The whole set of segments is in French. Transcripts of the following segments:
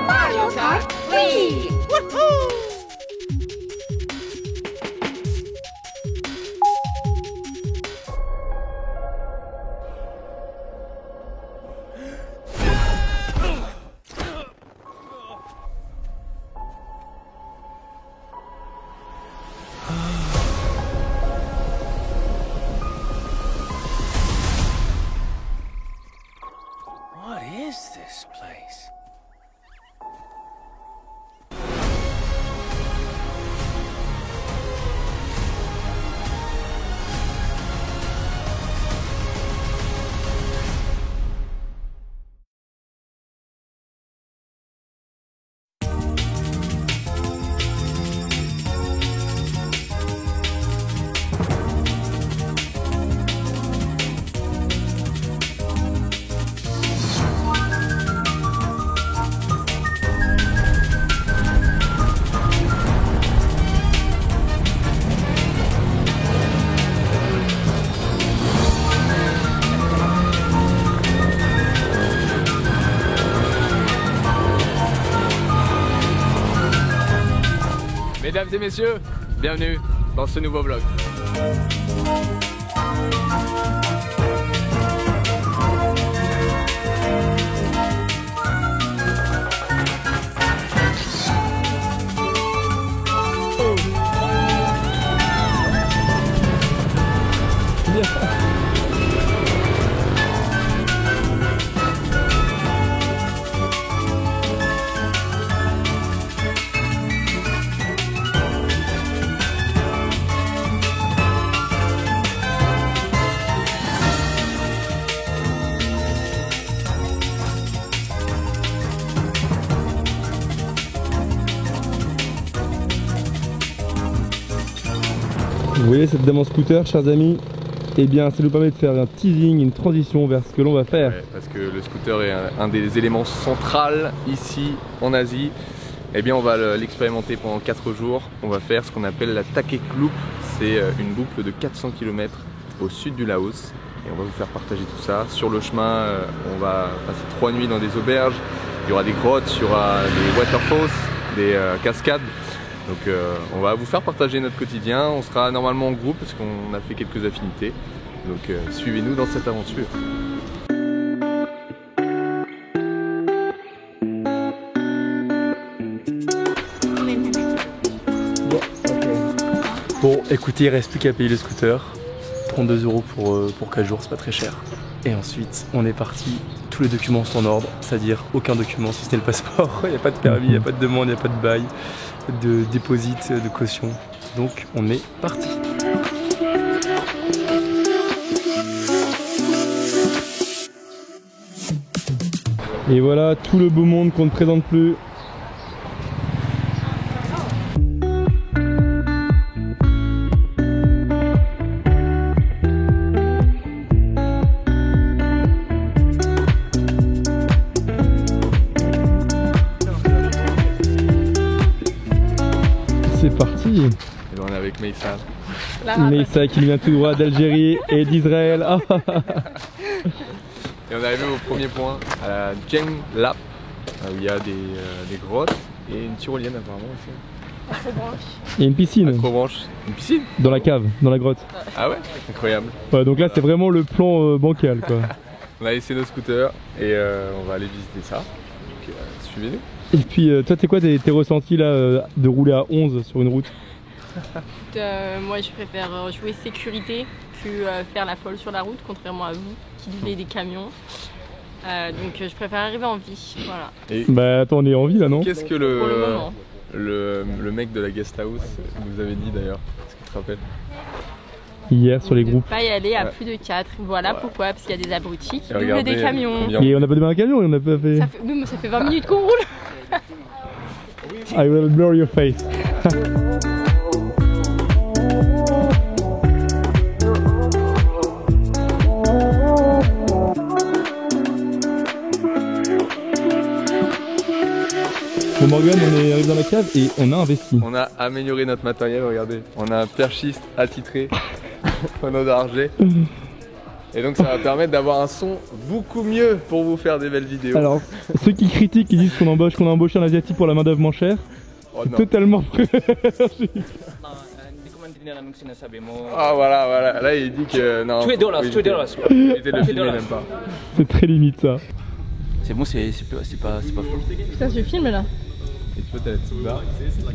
Mario Kart Wii! Woohoo! What is this place? Mesdames et messieurs, bienvenue dans ce nouveau vlog. Vous voyez cette dame en scooter, chers amis? Eh bien, ça nous permet de faire un teasing, une transition vers ce que l'on va faire. Ouais, parce que le scooter est un des éléments centraux ici en Asie. Eh bien, on va l'expérimenter pendant 4 jours. On va faire ce qu'on appelle la Takek Loop. C'est une boucle de 400 km au sud du Laos. Et on va vous faire partager tout ça. Sur le chemin, on va passer 3 nuits dans des auberges. Il y aura des grottes, il y aura des waterfalls, des cascades. Donc on va vous faire partager notre quotidien. On sera normalement en groupe parce qu'on a fait quelques affinités. Donc suivez-nous dans cette aventure. Bon, écoutez, il reste plus qu'à payer le scooter. 32 € pour 4 jours, c'est pas très cher. Et ensuite, on est parti. Tous les documents sont en ordre, c'est-à-dire aucun document si ce n'est le passeport. Il n'y a pas de permis, il n'y a pas de demande, il n'y a pas de bail, de déposit, de caution. Donc, on est parti. Et voilà tout le beau monde qu'on ne présente plus. C'est parti. Et on est avec Meissa. Meissa qui vient tout droit d'Algérie et d'Israël. Et on est arrivé au premier point, à la Djeng Lap, où il y a des grottes et une tyrolienne apparemment aussi. Il y a une piscine. Acrobranche. Une piscine? Dans la cave, dans la grotte. Ah ouais? Incroyable. Ouais, donc là c'est vraiment le plan bancal quoi. On a laissé nos scooters et on va aller visiter ça. Donc suivez-nous. Et puis toi c'est quoi tes ressentis là de rouler à 11 sur une route? Moi je préfère jouer sécurité que faire la folle sur la route, contrairement à vous qui vivez des camions. Donc je préfère arriver en vie, voilà. Et bah attends, on est en vie là non? Qu'est-ce que Pour le moment. le mec de la guest house nous avait dit d'ailleurs? Est-ce que tu te rappelles? Hier sur les groupes. Pas y aller à plus de 4. Voilà pourquoi, parce qu'il y a des abrutis qui Et louent des camions. Et on n'a pas demandé un camion, on n'a pas fait. Nous, ça fait 20 minutes qu'on roule. I will blur your face. Bon Morgan, on est arrivé dans la cave et on a investi. On a amélioré notre matériel, regardez. On a un perchiste attitré en eau d'argent. Et donc ça va permettre d'avoir un son beaucoup mieux pour vous faire des belles vidéos. Alors, ceux qui critiquent, qui disent qu'on a embauché un asiatique pour la main d'œuvre moins chère, c'est totalement Ah voilà, là il dit que non. $2. Évitez de le filmer même pas. c'est très limite ça. C'est bon, c'est pas faux. Putain, je filme là. Et tu peux te mettre là,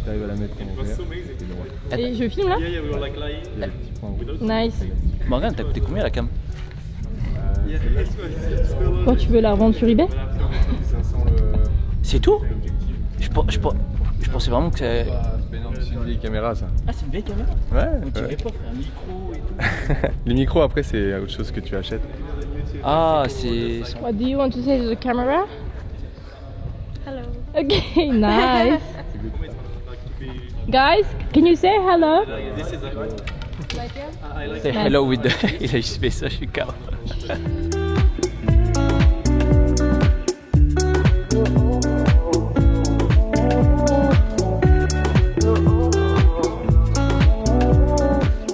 tu arrives à la mettre en vert. Et je filme là. Nice. Morgane, t'as coûté combien la cam? Pourquoi tu veux la revendre sur eBay? C'est tout? Je pensais vraiment que c'est... C'est une vieille caméra ça. Ah, c'est une vieille caméra? Ouais. On dirait pas, un micro et tout. Les micros après c'est autre chose que tu achètes. Ah, c'est... What do you want to say to the camera? Hello. Okay, nice. Guys, can you say hello? Say hello with the... Il a juste fait ça, je suis calme.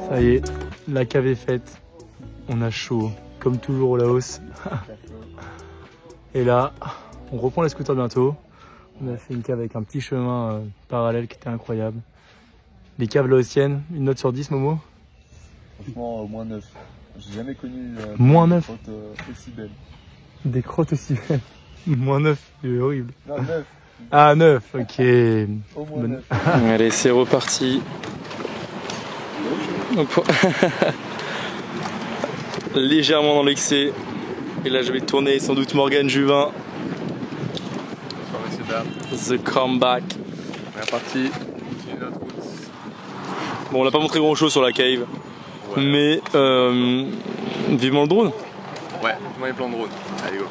Ça y est, la cave est faite. On a chaud, comme toujours au Laos. Et là, on reprend les scooters bientôt. On a fait une cave avec un petit chemin parallèle qui était incroyable. Les caves laotiennes, une note sur 10, Momo? Franchement, moins 9. J'ai jamais connu Moins 9. des crottes aussi belles. Des crottes aussi belles. Moins 9, c'est horrible. Non, 9. Ah, 9, ok. Au moins 9. Allez, c'est reparti. Légèrement dans l'excès. Et là, je vais tourner sans doute Morgan Juvin. The comeback. On est reparti. C'est une autre route. Bon, on n'a pas montré grand chose sur la cave. Ouais. Mais vivement le drone. Ouais, vivement les plans de drone. Allez, go.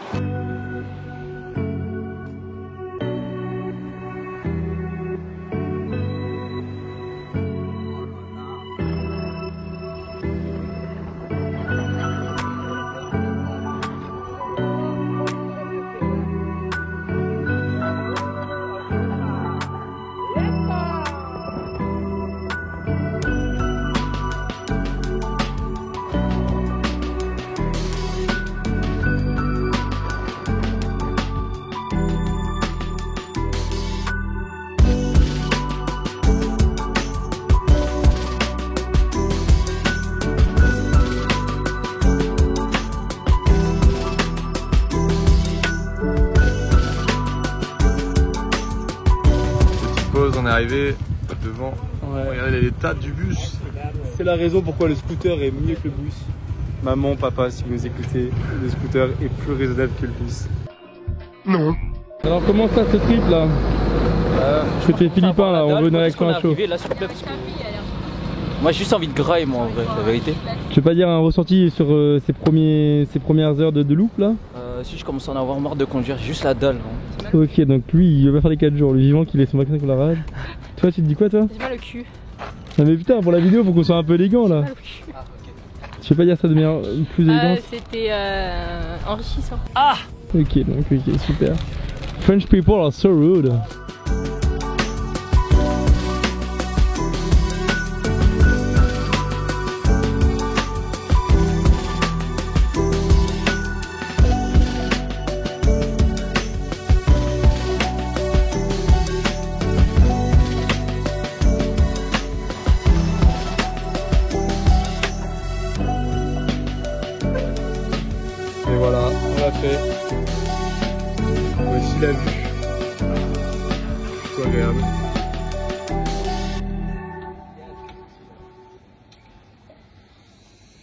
On est arrivé devant, regardez l'état du bus. C'est la raison pourquoi le scooter est mieux que le bus. Maman, papa, si vous écoutez, le scooter est plus raisonnable que le bus. Non. Alors comment ça ce trip là? Je fais Philippin là, on veut une réaction à chaud. Là, moi j'ai juste envie de graille moi en vrai, la vérité. Tu veux pas dire un ressenti sur ces premières heures de loop là? Si je commence à en avoir marre de conduire, j'ai juste la dalle. Hein. Ok, donc lui il va pas faire les 4 jours, le vivant qu'il ait son vaccin contre la rage. Toi tu te dis quoi toi? J'ai mal au cul. Non mais putain, pour la vidéo faut qu'on soit un peu élégant là. Tu veux pas dire ça de manière plus élégante? C'était enrichissant. Ah! Ok, donc ok, super. French people are so rude. Et voilà, on l'a fait. Voici la vue. C'est agréable.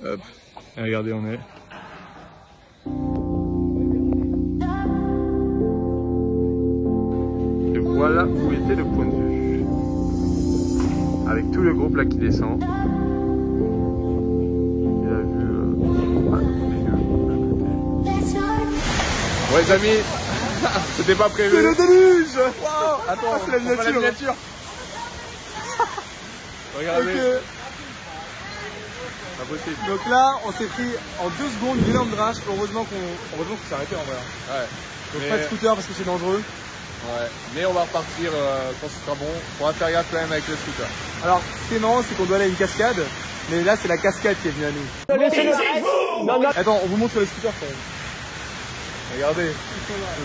Hop, et regardez, on est. Et voilà où était le point de vue. Avec tout le groupe là qui descend. Et la vue. Ouais les amis, c'était pas prévu. C'est le déluge. Wow. Attends, c'est la miniature. Regardez. Okay. Pas possible. Donc là, on s'est pris en 2 secondes une énorme drache. Heureusement qu'on s'est arrêté en vrai. Ouais. Donc pas de scooter parce que c'est dangereux. Ouais, mais on va repartir quand ce sera bon. On va faire gaffe quand même avec le scooter. Alors, ce qui est marrant, c'est qu'on doit aller à une cascade, mais là, c'est la cascade qui est venue à nous. Attends, on vous montre le scooter quand même. Regardez,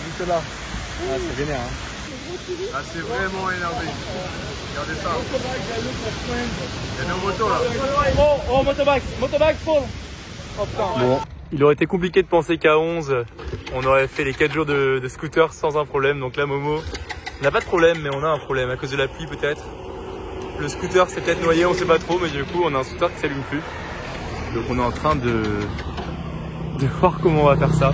Juste là. Ah, c'est vénère, hein. ah, c'est vraiment énervé. Regardez ça. Il y a nos motos là. Oh, motorbikes full. Bon, il aurait été compliqué de penser qu'à 11, on aurait fait les 4 jours de scooter sans un problème. Donc là, Momo, on n'a pas de problème, mais on a un problème à cause de la pluie peut-être. Le scooter s'est peut-être noyé, on sait pas trop, mais du coup, on a un scooter qui s'allume plus. Donc on est en train de voir comment on va faire ça.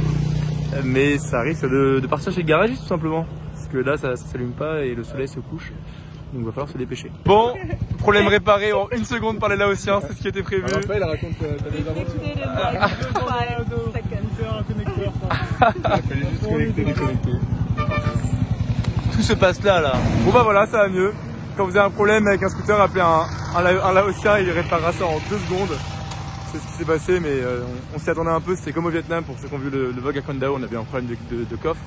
Mais ça risque de partir chez le garagiste tout simplement. Parce que là, ça s'allume pas et le soleil se couche. Donc il va falloir se dépêcher. Bon, problème réparé en 1 seconde par les Laotiens, c'est ce qui était prévu. Raphaël raconte ta mésaventure. Il fallait juste connecter, déconnecter. Tout se passe là. Bon bah voilà, ça va mieux. Quand vous avez un problème avec un scooter, appelez un Laotien, il réparera ça en 2 secondes. C'est ce qui s'est passé, mais on s'y attendait un peu. C'était comme au Vietnam pour ceux qui ont vu le vlog à Condao, on avait un problème de coffre,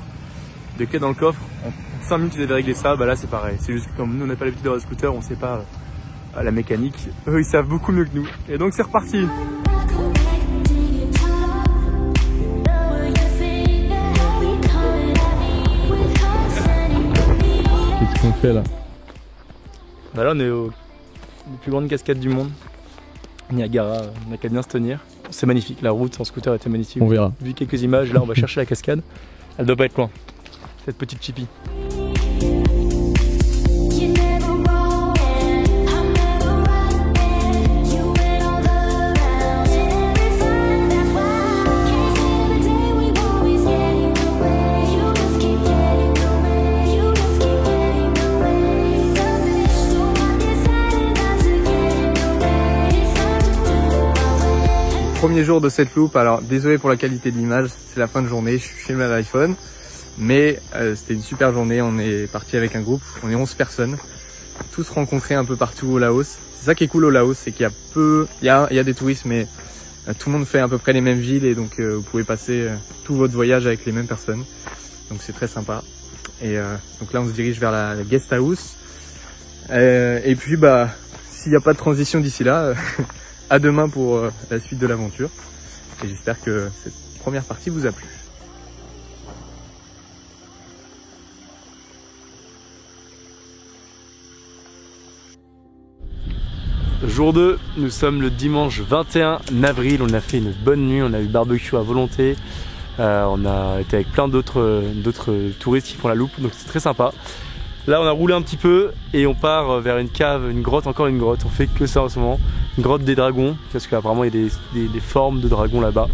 de clés dans le coffre. En 5 minutes ils avaient réglé ça, bah là c'est pareil. C'est juste que comme nous on n'a pas l'habitude d'avoir des scooters, on sait pas la mécanique. Eux ils savent beaucoup mieux que nous. Et donc c'est reparti. Qu'est-ce qu'on fait là? Bah là on est aux plus grandes cascades du monde. Niagara, on n'a qu'à bien se tenir. C'est magnifique, la route en scooter était magnifique. On verra. Vu quelques images, là on va chercher la cascade. Elle doit pas être loin, cette petite chippie. Premier jour de cette loupe, alors désolé pour la qualité de l'image, c'est la fin de journée, je suis chez à l'iPhone, mais c'était une super journée, on est parti avec un groupe, on est 11 personnes, tous rencontrés un peu partout au Laos. C'est ça qui est cool au Laos, c'est qu'il y a il y a des touristes, mais tout le monde fait à peu près les mêmes villes et donc vous pouvez passer tout votre voyage avec les mêmes personnes, donc c'est très sympa. Et donc là on se dirige vers la guest house, et puis bah s'il n'y a pas de transition d'ici là, à demain pour la suite de l'aventure. Et j'espère que cette première partie vous a plu. Jour 2, nous sommes le dimanche 21 avril. On a fait une bonne nuit, on a eu barbecue à volonté. On a été avec plein d'autres touristes qui font la loupe, donc c'est très sympa. Là on a roulé un petit peu et on part vers une cave, une grotte, encore une grotte. On fait que ça en ce moment. Une grotte des dragons, parce qu'apparemment il y a des formes de dragons là-bas.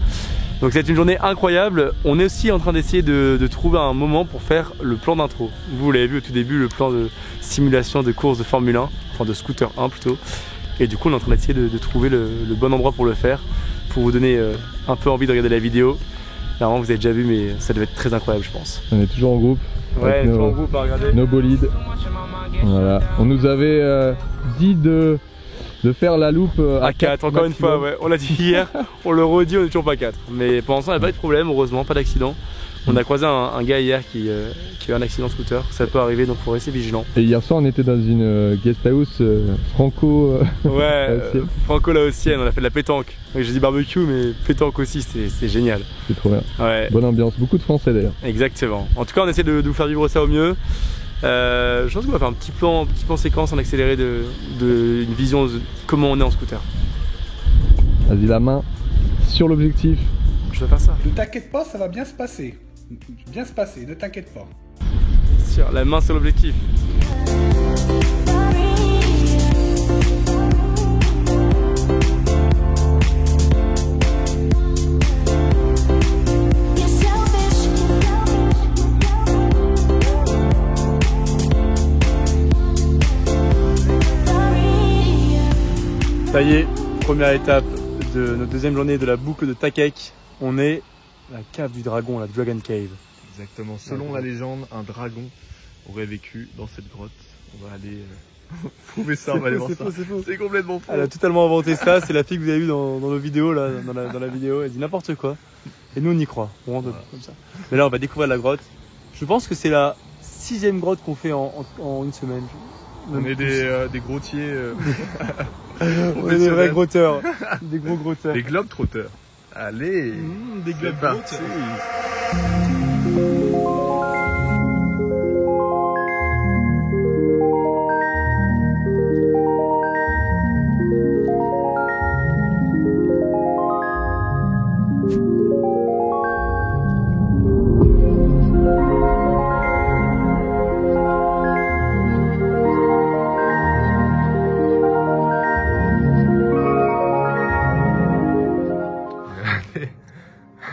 Donc c'est une journée incroyable. On est aussi en train d'essayer de trouver un moment pour faire le plan d'intro. Vous l'avez vu au tout début, le plan de simulation de course de Formule 1, enfin de scooter 1 plutôt. Et du coup on est en train d'essayer de trouver le bon endroit pour le faire, pour vous donner un peu envie de regarder la vidéo. Normalement vous avez déjà vu, mais ça devait être très incroyable je pense. On est toujours en groupe. Ouais, toujours en groupe à regarder. Nos bolides. Voilà. On nous avait dit de faire la loupe à 4, encore une fois, ouais. On l'a dit hier, on le redit, on est toujours pas 4. Mais pour l'instant il n'y a pas eu de problème, heureusement, pas d'accident. On a croisé un gars hier qui a eu un accident de scooter, ça peut arriver donc faut rester vigilant. Et hier soir on était dans une guest house franco. Ouais, franco-laotienne, on a fait de la pétanque. J'ai dit barbecue mais pétanque aussi, c'est génial. C'est trop bien. Ouais. Bonne ambiance, beaucoup de français d'ailleurs. Exactement. En tout cas on essaie de vous faire vivre ça au mieux. Je pense qu'on va faire un petit plan séquence en accéléré une vision de comment on est en scooter. Vas-y, la main sur l'objectif. Je vais faire ça. Ne t'inquiète pas, ça va bien se passer. Bien se passer, ne t'inquiète pas. Sur la main sur l'objectif. Ça y est, première étape de notre deuxième journée de la boucle de Takek. On est à la cave du dragon, la Dragon Cave. Exactement, selon la légende, un dragon aurait vécu dans cette grotte. On va aller prouver ça, on va aller voir ça. C'est faux. C'est complètement faux. Elle a totalement inventé ça, c'est la fille que vous avez vue dans nos vidéos, là, dans la vidéo. Elle dit n'importe quoi. Et nous on y croit, on rentre comme ça. Mais là on va découvrir la grotte. Je pense que c'est la 6e grotte qu'on fait en une semaine. On est des grottiers. On est des vrais grotteurs. Des gros grotteurs. Des globetrotters. Allez, des globetrotters.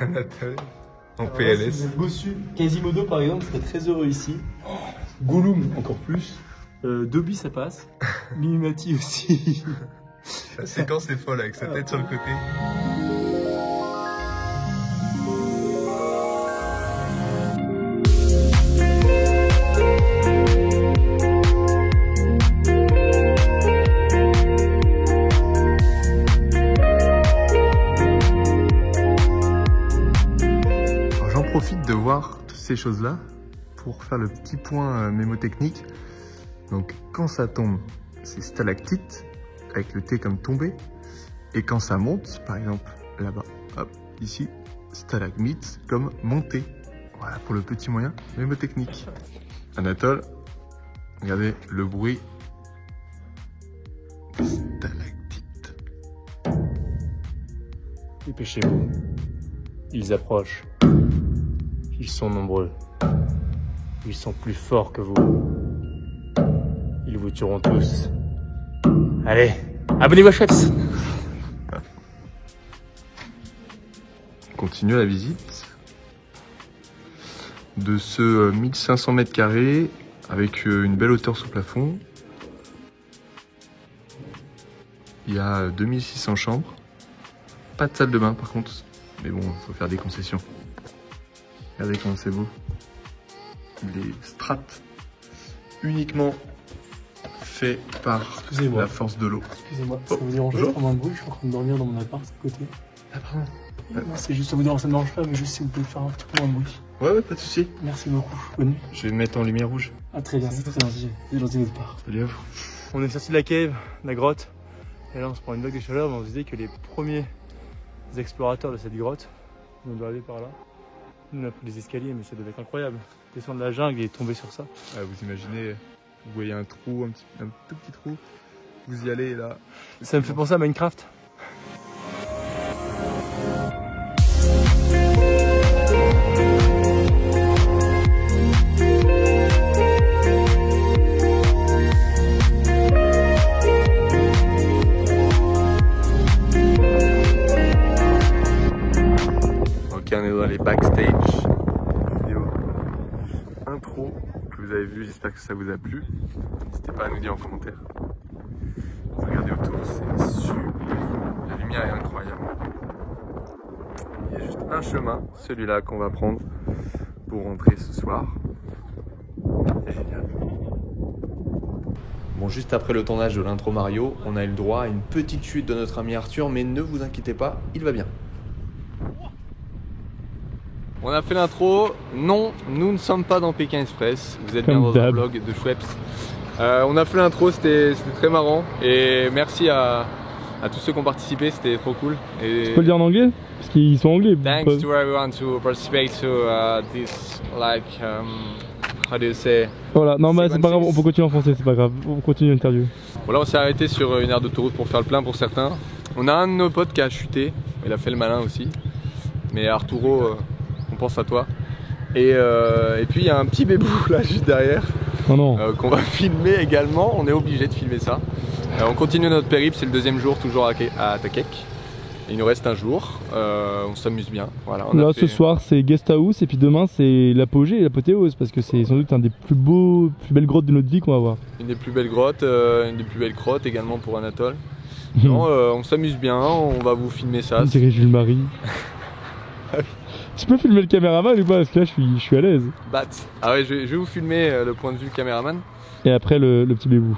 Anatole en PLS. Bossu, Quasimodo par exemple serait très heureux ici. Gollum encore plus. Dobby ça passe. Mimimati aussi. La séquence est folle avec sa tête sur le côté. Profite de voir toutes ces choses là pour faire le petit point mémotechnique. Donc quand ça tombe, c'est stalactite avec le T comme tombé, et quand ça monte, par exemple là-bas, hop, ici, stalagmite comme monter. Voilà pour le petit moyen mémotechnique. Anatole, regardez le bruit des stalactites. Dépêchez-vous, ils approchent. Ils sont nombreux. Ils sont plus forts que vous. Ils vous tueront tous. Allez, abonnez-vous à Schweppes. On continue la visite de ce 1500 mètres carrés avec une belle hauteur sous plafond. Il y a 2600 chambres. Pas de salle de bain par contre. Mais bon, il faut faire des concessions. Regardez comment c'est beau. Les strates uniquement faits par la force de l'eau. Excusez-moi, ça vous dérange pas de prendre un bruit? Je suis en train de dormir dans mon appart à côté. Ah pardon. Non, c'est juste, ça vous dérange, ça ne dérange pas, mais juste si vous pouvez faire un petit peu un bruit. Ouais, pas de soucis. Merci beaucoup. Bonne nuit. Je vais me mettre en lumière rouge. Ah très bien, c'est très gentil. C'est gentil de votre part. Salut à vous. On est sorti de la cave, de la grotte. Et là on se prend une vague de chaleur, mais on se disait que les premiers explorateurs de cette grotte, on doit aller par là. Nous, on a pris des escaliers, mais ça devait être incroyable. Descendre la jungle et tomber sur ça. Ah, vous imaginez, vous voyez un trou, un tout petit trou, vous y allez là. Ça me fait penser à Minecraft. Ok, on est dans les backstage vidéo intro que vous avez vu, j'espère que ça vous a plu. N'hésitez pas à nous dire en commentaire. Regardez autour, c'est sublime. La lumière est incroyable. Il y a juste un chemin, celui-là qu'on va prendre pour rentrer ce soir. C'est génial. Bon, juste après le tournage de l'intro Mario, on a eu le droit à une petite chute de notre ami Arthur, mais ne vous inquiétez pas, il va bien. On a fait l'intro. Non, nous ne sommes pas dans Pékin Express. Vous êtes bien dans le vlog de Schweppes. On a fait l'intro, c'était très marrant. Et merci à tous ceux qui ont participé, c'était trop cool. Et tu peux le dire en anglais? Parce qu'ils sont anglais. Thanks to everyone to participate to this, like, how do you say? Voilà, non mais c'est pas grave, on peut continuer en français, c'est pas grave. On continue l'interview. Bon là on s'est arrêté sur une aire d'autoroute pour faire le plein pour certains. On a un de nos potes qui a chuté, il a fait le malin aussi. Mais Arturo, on pense à toi. Et puis il y a un petit bébou là juste derrière. Oh non. Qu'on va filmer également, on est obligé de filmer ça. On continue notre périple, c'est le deuxième jour toujours à Takek. Il nous reste un jour, on s'amuse bien. Voilà, là ce soir c'est guest house et puis demain c'est l'apogée et l'apothéose parce que c'est sans doute un des plus belles grottes de notre vie qu'on va voir. Une des plus belles grottes, une des plus belles crottes également pour Anatole. Non, on s'amuse bien, on va vous filmer ça. On dirait Jules Marie. Tu peux filmer le caméraman ou pas? Parce que là je suis à l'aise. Ah ouais, je vais vous filmer le point de vue caméraman. Et après le petit bébou.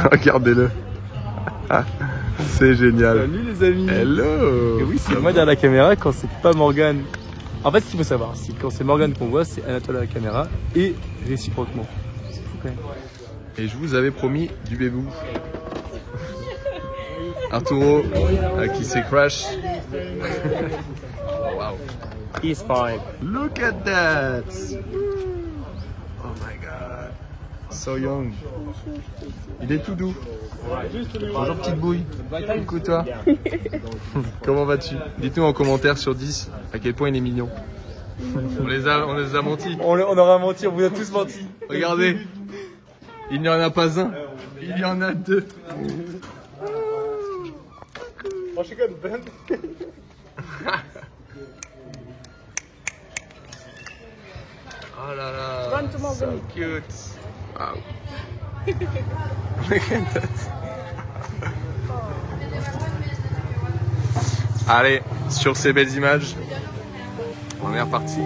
Regardez-le. C'est génial. Salut les amis. Hello. Et oui, c'est moi derrière la caméra quand c'est pas Morgane En fait, ce qu'il faut savoir, c'est que quand c'est Morgane qu'on voit, c'est Anatole à la caméra et réciproquement. C'est fou quand même. Et je vous avais promis du bébou. Arturo, qui s'est crash. Wow. He's fine. Look at that! Oh my god. So young. Il est tout doux. Bonjour petite bouille. Écoute-toi. Comment vas-tu? Dites-nous en commentaire sur 10 à quel point il est mignon. On les a menti. On aura menti, on vous a tous menti. Regardez. Il n'y en a pas un. Il y en a deux. Oh là là, so cute. Wow. Look at that. Allez, sur ces belles images, on est reparti.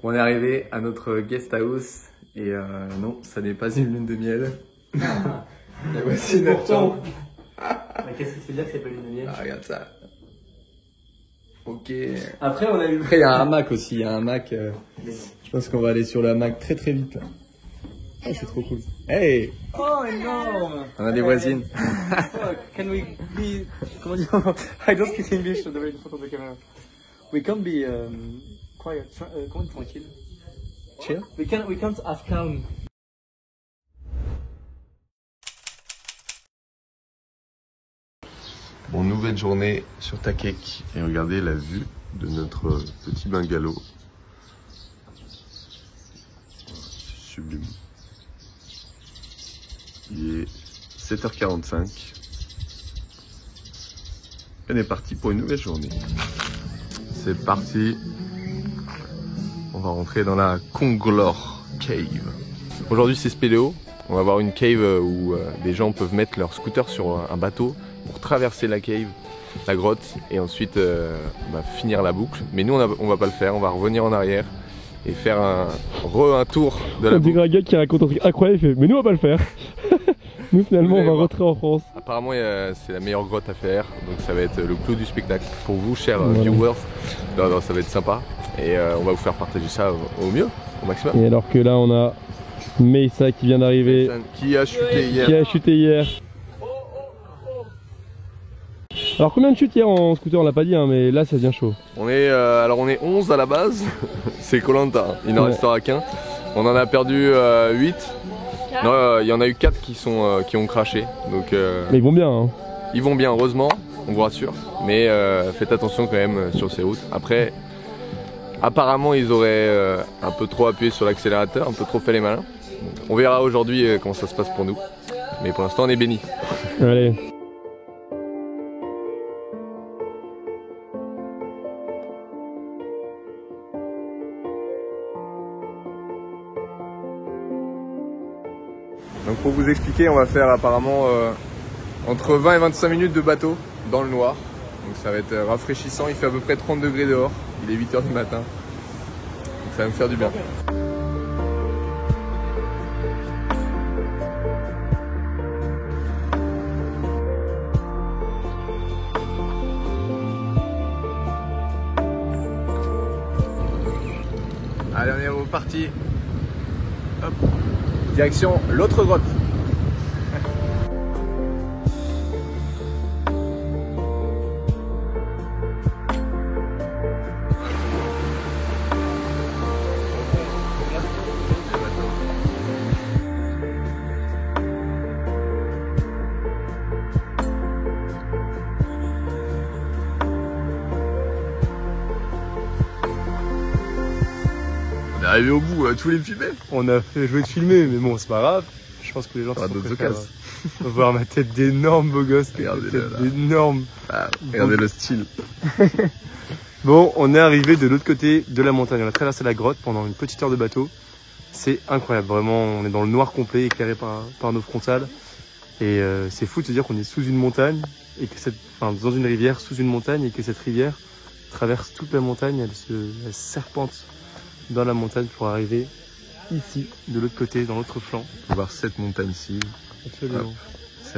On est arrivé à notre guest house et non, ça n'est pas une lune de miel. La voici notre chambre. Mais qu'est-ce que ça veut dire que c'est pas une lumière? Ah, regarde ça. Ok. Après, on a eu. Après, il y a un hamac aussi. Il y a un hamac. Je pense qu'on va aller sur le hamac très très vite là. Oh, c'est trop cool. Hey! Oh non! On a des voisines. Can we be. Comment dire? I don't speak English the way in front of the camera. We can't be quiet. Comment dire tranquille? Chill? We can't have calm. Bon, nouvelle journée sur Takek. Et regardez la vue de notre petit bungalow. C'est sublime. Il est 7h45. On est parti pour une nouvelle journée. C'est parti. On va rentrer dans la Conglor Cave. Aujourd'hui c'est spéléo. On va avoir une cave où des gens peuvent mettre leur scooter sur un bateau pour traverser la cave, la grotte, et ensuite finir la boucle. Mais nous on va pas le faire, on va revenir en arrière et faire un tour de la boucle. On dirait un gars qui raconte un truc incroyable, il fait mais nous on va pas le faire. Nous finalement on va rentrer en France. Apparemment c'est la meilleure grotte à faire, donc ça va être le clou du spectacle pour vous chers viewers. Non, ça va être sympa et on va vous faire partager ça au mieux, au maximum. Et alors que là on a Meissa qui vient d'arriver. Qui a chuté hier. Qui a chuté hier. Alors combien de chutes hier en scooter, on l'a pas dit hein, mais là ça devient chaud. On est 11 à la base, c'est Koh-Lanta, il n'en restera qu'un. On en a perdu 8. Non, il y en a eu 4 qui ont craché. Donc, mais ils vont bien hein. Ils vont bien, heureusement, on vous rassure. Mais faites attention quand même sur ces routes. Après, apparemment ils auraient un peu trop appuyé sur l'accélérateur, un peu trop fait les malins. On verra aujourd'hui comment ça se passe pour nous. Mais pour l'instant on est bénis. Allez. Donc pour vous expliquer, on va faire apparemment entre 20 et 25 minutes de bateau dans le noir. Donc ça va être rafraîchissant, il fait à peu près 30 degrés dehors, il est 8 h du matin. Donc ça va me faire du bien. Allez, on est reparti. Hop. Direction l'autre grotte. On est arrivé au bout, tous les filmés. On a fait jouer de filmer, mais bon, c'est pas grave. Je pense que les gens sont d'autres voir ma tête d'énorme beau gosse. Regardez là. D'énorme. Ah, regardez le style. Bon, on est arrivé de l'autre côté de la montagne. On a traversé la grotte pendant une petite heure de bateau. C'est incroyable, vraiment, on est dans le noir complet, éclairé par nos frontales. Et c'est fou de se dire qu'on est sous une montagne, et que dans une rivière sous une montagne, et que cette rivière traverse toute la montagne, elle serpente dans la montagne pour arriver ici, de l'autre côté, dans l'autre flanc. On va voir cette montagne-ci. Absolument.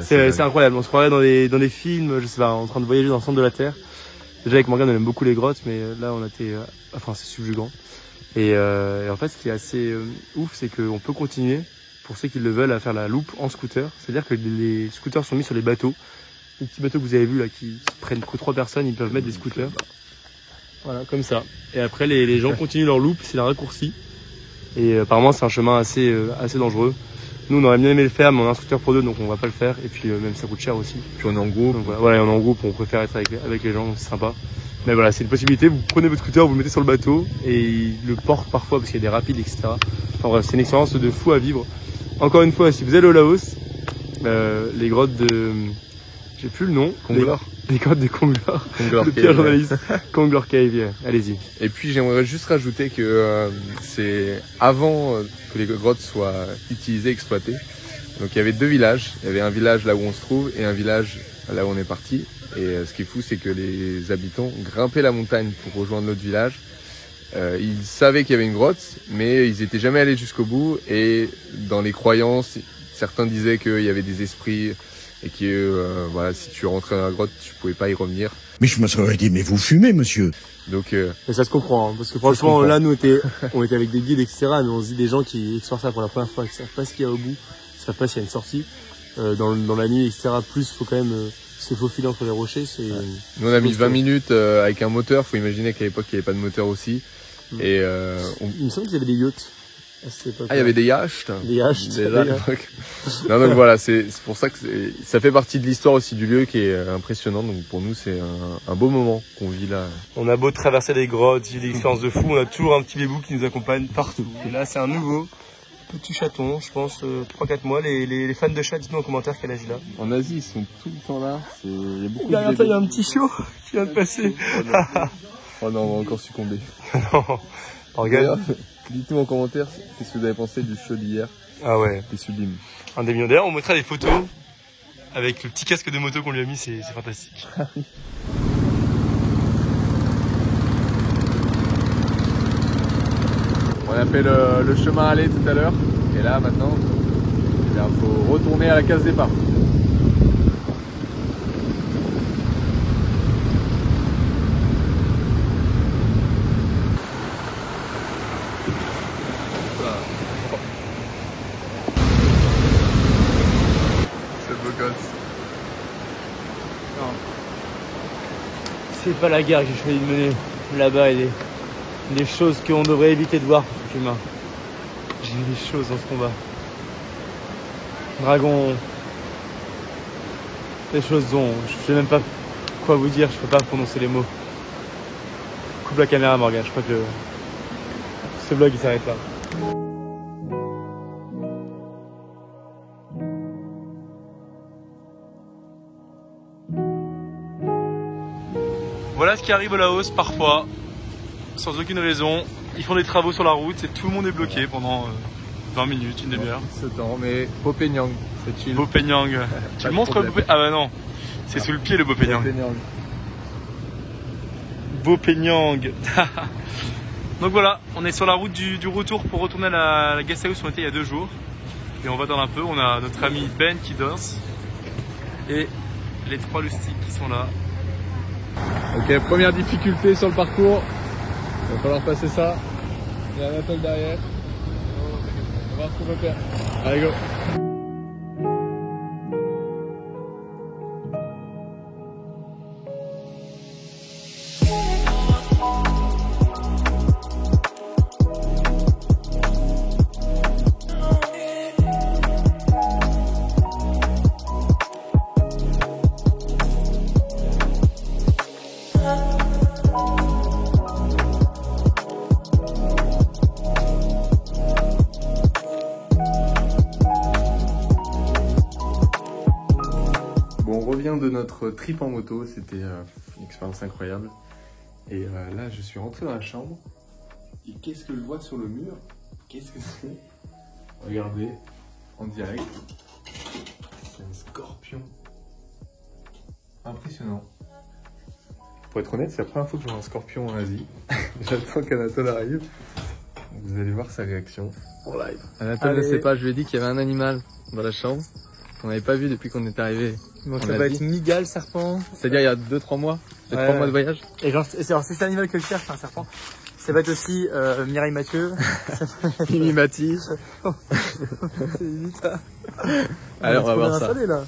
C'est incroyable, on se croirait dans des films, je sais pas, en train de voyager dans le centre de la Terre. Déjà avec Morgane on aime beaucoup les grottes, mais là on a été, c'est subjugant. Et en fait ce qui est assez ouf, c'est qu'on peut continuer, pour ceux qui le veulent, à faire la loupe en scooter. C'est-à-dire que les scooters sont mis sur les bateaux. Les petits bateaux que vous avez vus là qui prennent que 3 personnes, ils peuvent mettre des scooters. Voilà, comme ça. Et après les gens continuent leur loupe, c'est la raccourci. Et apparemment c'est un chemin assez dangereux. Nous on aurait bien aimé le faire, mais on a un scooter pour 2 donc on va pas le faire. Et puis même ça coûte cher aussi. Puis on est en groupe. Donc voilà, on est en groupe, on préfère être avec les gens, c'est sympa. Mais voilà, c'est une possibilité, vous prenez votre scooter, vous le mettez sur le bateau et il le porte parfois parce qu'il y a des rapides, etc. Enfin bref, c'est une expérience de fou à vivre. Encore une fois, si vous allez au Laos, les grottes de... j'ai plus le nom. Konglor. Les grottes de Konglor. Konglor le pire journaliste. Konglor Cave, yeah. Allez-y. Et puis j'aimerais juste rajouter que c'est avant que les grottes soient utilisées, exploitées. Donc il y avait 2 villages. Il y avait un village là où on se trouve et un village là où on est parti. Et ce qui est fou, c'est que les habitants grimpaient la montagne pour rejoindre notre village. Ils savaient qu'il y avait une grotte, mais ils n'étaient jamais allés jusqu'au bout. Et dans les croyances, certains disaient qu'il y avait des esprits et que voilà, si tu rentrais dans la grotte, tu pouvais pas y revenir. Mais je me serais dit, mais vous fumez, monsieur. Donc, et ça se comprend, hein, parce que franchement, là, nous, on était avec des guides, etc. Mais on se dit des gens qui explorent ça pour la première fois, qui savent pas ce qu'il y a au bout, qui savent pas s'il y a une sortie. Dans la nuit, etc. Plus, faut quand même se faufiler entre les rochers. Nous, on a mis 20 minutes avec un moteur. Faut imaginer qu'à l'époque, il n'y avait pas de moteur aussi. Et il me semble qu'il y avait des yachts. Il y avait des yachts. Des yachts. Déjà à l'époque. Non, donc voilà, c'est pour ça que ça fait partie de l'histoire aussi du lieu qui est impressionnant. Donc pour nous, c'est un beau moment qu'on vit là. On a beau traverser des grottes, vivre des expériences de fou, on a toujours un petit bébou qui nous accompagne partout. Et là, c'est un nouveau petit chaton, je pense 3-4 mois. Les fans de chat, dites-nous en commentaire quel âge il a. En Asie, ils sont tout le temps là. Il y a beaucoup Derrière toi, il y a un petit chiot qui vient de passer. Oh non, on va encore succomber. Non. Regarde. Dites-nous en commentaire qu'est-ce que vous avez pensé du show d'hier. Ah ouais. C'était sublime. Un des millions. D'ailleurs, on mettra des photos avec le petit casque de moto qu'on lui a mis, c'est fantastique. On a fait le chemin aller tout à l'heure. Et là, maintenant, il faut retourner à la case départ. C'est pas la guerre que j'ai choisi de mener. Là-bas, il y a des choses qu'on devrait éviter de voir pour tout humain. J'ai vu des choses dans ce combat. Dragon. Des choses dont je sais même pas quoi vous dire, je peux pas prononcer les mots. Coupe la caméra, Morgane, je crois que ce vlog il s'arrête là. Voilà ce qui arrive au Laos parfois, sans aucune raison. Ils font des travaux sur la route et tout le monde est bloqué pendant 20 minutes, une demi-heure. Ce temps, mais Bopenyang, c'est chill. Bopenyang. Tu le montres Bopenyang? Ah bah non, c'est sous le pied le Bopenyang. Bopenyang. Donc voilà, on est sur la route du retour pour retourner à la guest house où on était il y a 2 jours. Et on va dans un peu, on a notre ami Ben qui danse et les 3 loustiques qui sont là. Ok, première difficulté sur le parcours. Il va falloir passer ça. Il y a un appel derrière. On va voir ce qu'on peut faire. Allez, go. De notre trip en moto, c'était une expérience incroyable Et là, je suis rentré dans la chambre. Et qu'est-ce que je vois sur le mur? Qu'est-ce que c'est? Regardez, en direct. C'est un scorpion. Impressionnant. Pour être honnête, c'est la première fois que je vois un scorpion en Asie. J'attends qu'Anatole arrive. Vous allez voir sa réaction en live. Anatole ne sait pas, je lui ai dit qu'il y avait un animal dans la chambre qu'on n'avait pas vu depuis qu'on est arrivé. Donc ça va être Miguel, serpent. C'est-à-dire il y a 2-3 mois, c'est 3 mois de voyage. Et genre, c'est cet animal que je cherche, un serpent. Ça va être aussi Mireille Mathieu. Mimi Mati. Allez, on va voir ça. Là.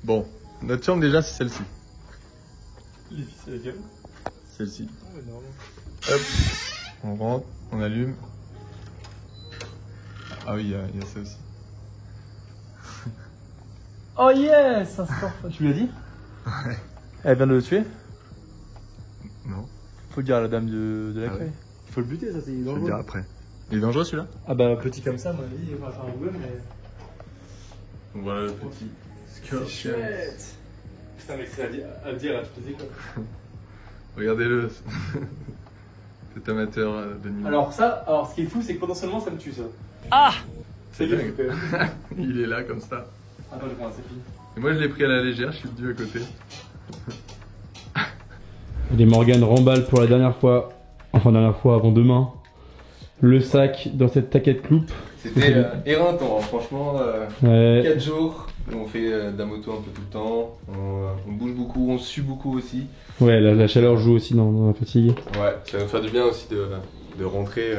Bon, notre chambre déjà c'est celle-ci. Les filles, c'est laquelle? Celle-ci. Hop, on rentre, on allume. Ah oui, il y a ça aussi. Oh yes, un scorpion. Tu lui as dit? Ouais. Elle vient de le tuer? Non. Faut le dire à la dame de l'accueil. Ouais. Il faut le buter, ça c'est dangereux. Je vais le dire après. Il est dangereux celui-là? Ah bah petit comme ça, à mon avis, il va faire un Google, mais... Donc voilà le petit scorpion. Putain mec, c'est à dire à toutes les écoles. Regardez-le. Cet amateur d'animaux. Alors ce qui est fou, c'est que potentiellement ça me tue ça. Ah! C'est dingue. Il est là comme ça. Attends, je prends un selfie. Et moi je l'ai pris à la légère, je suis venu à côté. Les Morgan remballe pour la dernière fois, enfin dernière fois avant demain, le sac dans cette taquette cloupe. C'était éreintant, franchement. Ouais. 4 jours, on fait de la moto un peu tout le temps, on bouge beaucoup, on sue beaucoup aussi. Ouais, la chaleur joue aussi dans la fatigue. Ouais, ça va nous faire du bien aussi de rentrer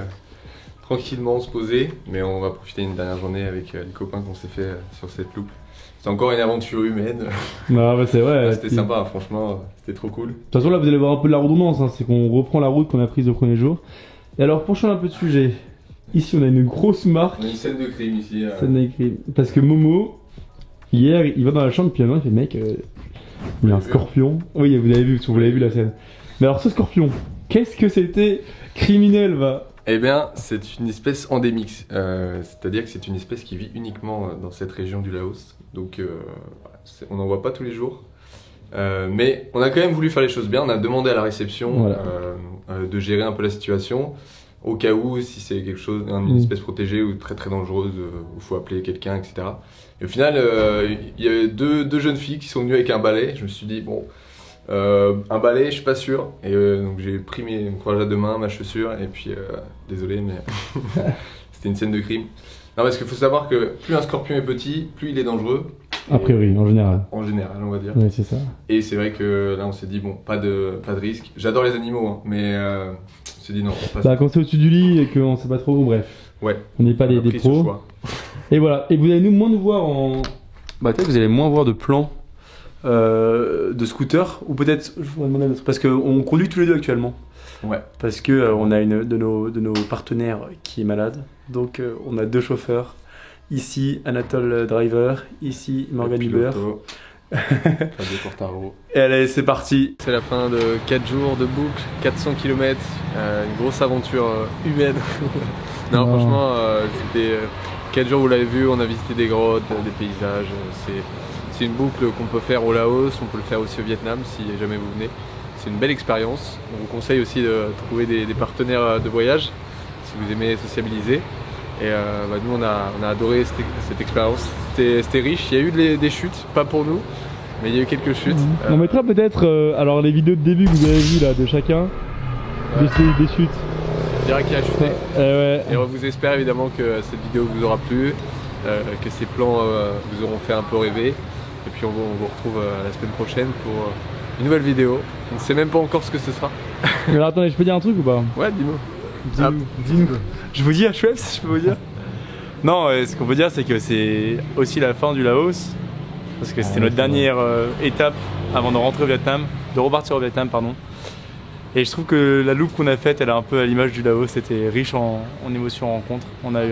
tranquillement, se poser, mais on va profiter d'une dernière journée avec les copains qu'on s'est fait sur cette loupe. C'est encore une aventure humaine. Non, bah c'est vrai. C'était sympa, franchement, c'était trop cool. De toute façon, là, vous allez voir un peu de la redondance, hein, c'est qu'on reprend la route qu'on a prise au premier jour. Et alors, pour changer un peu de sujet, ici on a une grosse marque. On a une scène de crime ici. Scène de crime. Parce que Momo, hier, il va dans la chambre, puis il fait mec, il y a un scorpion. Oui, vous l'avez vu, vous l'avez vu la scène. Mais alors, ce scorpion, qu'est-ce que c'était criminel, va? Eh bien, c'est une espèce endémique, c'est-à-dire que c'est une espèce qui vit uniquement dans cette région du Laos. Donc, on n'en voit pas tous les jours. Mais on a quand même voulu faire les choses bien. On a demandé à la réception voilà. De gérer un peu la situation. Au cas où, si c'est quelque chose, une espèce protégée ou très très dangereuse, où il faut appeler quelqu'un, etc. Et au final, il y avait deux jeunes filles qui sont venues avec un balai. Je me suis dit, bon, un balai, je suis pas sûr. Et donc j'ai pris mon courage à deux mains, ma chaussure, et puis désolé, mais c'était une scène de crime. Non, parce qu'il faut savoir que plus un scorpion est petit, plus il est dangereux. A priori, en général. En général, on va dire. Ouais, c'est ça. Et c'est vrai que là, on s'est dit, bon, pas de risque. J'adore les animaux, hein, mais on s'est dit non, on passe. Bah, quand c'est au-dessus du lit et qu'on sait pas trop, bref. Ouais. On n'est pas des pros. Et voilà. Et vous allez moins nous voir en. Bah, peut-être que vous allez moins voir de plans de scooter, ou peut-être, je vous demander parce qu'on conduit tous les deux actuellement. Ouais. Parce que on a une de nos partenaires qui est malade, donc on a deux chauffeurs. Ici Anatole Driver, ici Morgan Uber. Et allez, c'est parti. C'est la fin de 4 jours de boucle, 400 km, une grosse aventure humaine. Non, franchement, c'était 4 jours, vous l'avez vu, on a visité des grottes, des paysages. C'est une boucle qu'on peut faire au Laos, on peut le faire aussi au Vietnam si jamais vous venez. C'est une belle expérience. On vous conseille aussi de trouver des partenaires de voyage si vous aimez sociabiliser. Et nous on a adoré cette expérience. C'était riche, il y a eu des chutes, pas pour nous, mais il y a eu quelques chutes. On mettra peut-être alors les vidéos de début que vous avez vues là de chacun, des chutes. Je dirais qu'il a chuté. Ouais. Et on vous espère évidemment que cette vidéo vous aura plu, que ces plans vous auront fait un peu rêver. Et puis on vous retrouve la semaine prochaine pour une nouvelle vidéo. On ne sait même pas encore ce que ce sera. Mais alors attendez, je peux dire un truc ou pas? Ouais, dis-moi. Dis-nous. Je vous dis à Schweppes, si je peux vous dire. Non, ce qu'on peut dire, c'est que c'est aussi la fin du Laos. Parce que c'était notre dernière étape avant de rentrer au Vietnam, de repartir au Vietnam, pardon. Et je trouve que la loupe qu'on a faite, elle est un peu à l'image du Laos. C'était riche en émotions, en rencontres. On a eu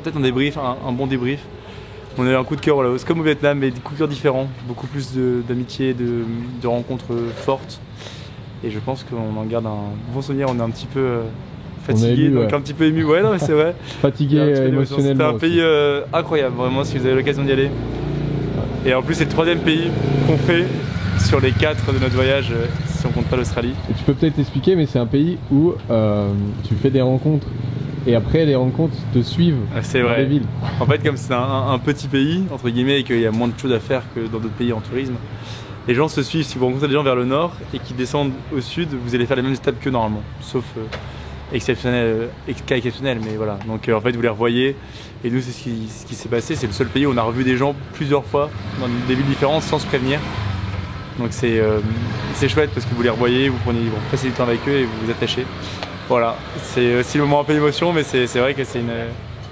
peut-être un débrief, un bon débrief. On a eu un coup de cœur au Laos, comme au Vietnam, mais des coups de cœur différents. Beaucoup plus d'amitié, de rencontres fortes. Et je pense qu'on en garde un bon souvenir. On est un petit peu fatigué, donc un petit peu ému. Ouais, non, mais c'est vrai. Fatigué émotionnellement. C'était un pays incroyable, vraiment, si vous avez l'occasion d'y aller. Et en plus, c'est le 3e pays qu'on fait sur les 4 de notre voyage. si on compte pas l'Australie. Et tu peux peut-être expliquer, mais c'est un pays où tu fais des rencontres et après les rencontres te suivent C'est dans vrai. les villes. En fait, comme c'est un petit pays, entre guillemets, et qu'il y a moins de choses à faire que dans d'autres pays en tourisme, les gens se suivent. Si vous rencontrez des gens vers le nord et qui descendent au sud, vous allez faire les mêmes étapes que normalement, sauf cas exceptionnel, mais voilà. Donc en fait, vous les revoyez, et nous, c'est ce qui s'est passé. C'est le seul pays où on a revu des gens plusieurs fois dans des villes différentes sans se prévenir. Donc c'est chouette parce que vous les revoyez, vous passez du temps avec eux et vous vous attachez. Voilà, c'est aussi le moment un peu d'émotion, mais c'est vrai que c'est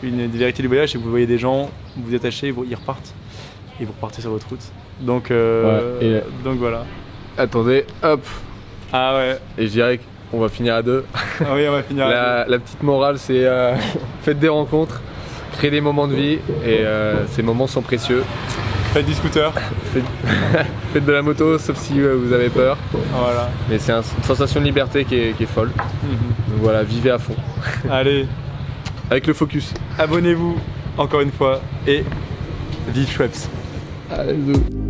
une des vérités du voyage, c'est que vous voyez des gens, vous vous attachez, ils repartent et vous repartez sur votre route. Donc, donc voilà. Attendez, hop. Ah ouais. Et je dirais qu'on va finir à 2. Ah oui, on va finir. La petite morale, c'est faites des rencontres, créez des moments de vie, et ces moments sont précieux. Faites du scooter. Faites de la moto, sauf si vous avez peur. Voilà. Mais c'est une sensation de liberté qui est folle. Donc voilà, vivez à fond. Allez, Avec le focus. abonnez-vous encore une fois et vive Schweppes. Allez, bisous.